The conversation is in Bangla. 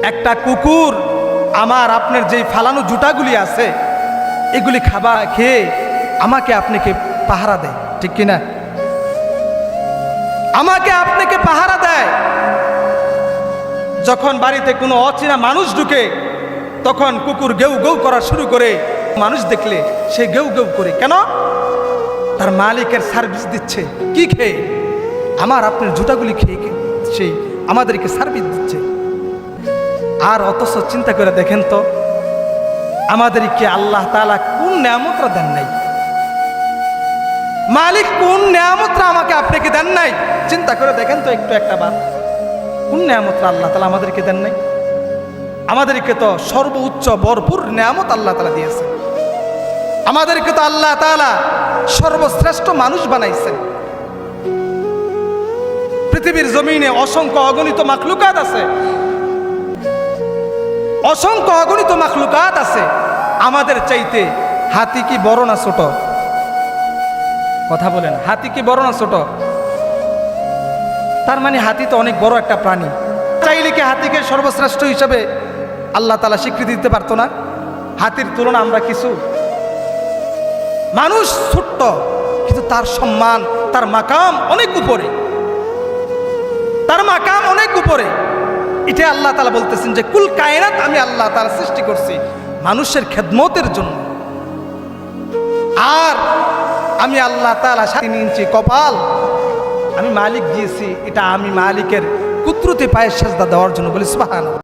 একটা কুকুর আমার আপনার যেই ফালানো জুতাগুলি আছে এগুলি খাবার খেয়ে আমাকে আপনাকে পাহারা দেয়, ঠিক কিনা? আমাকে আপনাকে পাহারা দেয়। যখন বাড়িতে কোনো অচেনা মানুষ ঢুকে তখন কুকুর গেউ গেউ করা শুরু করে। মানুষ দেখলে সে গেউ গেউ করে, কেন? তার মালিকের সার্ভিস দিচ্ছে। কি খেয়ে? আমার আপনার জুতাগুলি খেয়ে সেই আমাদেরকে সার্ভিস দিচ্ছে। আর অথচ চিন্তা করে দেখেন তো, আমাদেরকে আল্লাহ তাআলা কোন নিয়ামতটা দেন নাই? মালিক কোন নিয়ামতটা আমাকে আপনাকে দেন নাই? চিন্তা করে দেখেন তো একটু একটা বার, কোন নিয়ামতটা আল্লাহ তাআলা আমাদেরকে দেন নাই? আমাদেরকে তো সর্বোচ্চ ভরপুর নিয়ামত আল্লাহ তাআলা দিয়েছেন। আমাদেরকে তো আল্লাহ তাআলা সর্বশ্রেষ্ঠ মানুষ বানাইছেন। পৃথিবীর জমিনে অসংখ্য অগণিত মাখলুকাত আছে, অসংখ্য অগণিত মাখলুকাত আছে। আমাদের চাইতে হাতি কি বড় না ছোট? কথা বলেন, হাতি কি বড় না ছোট? তার মানে হাতি তো অনেক বড় একটা প্রাণী। চাইলে কি হাতিকে সর্বশ্রেষ্ঠ হিসাবে আল্লাহ তাআলা স্বীকৃতি দিতে পারতো না? হাতির তুলনা আমরা কিছু? মানুষ ছোট্ট, কিন্তু তার সম্মান, তার মাকাম অনেক উপরে, তার মাকাম অনেক উপরে। এটা আল্লাহ তাআলা বলতেছেন যে কুল কায়নাত আমি আল্লাহ তাআলা সৃষ্টি করছি মানুষের খেদমতের জন্য। আর আমি আল্লাহ তাআলা 3 ইঞ্চি কপাল আমি মালিক দিয়েছি, এটা আমি মালিকের কুদরতি পায়ের সেজদা দেওয়ার জন্য। বলি সুবহানাল্লাহ।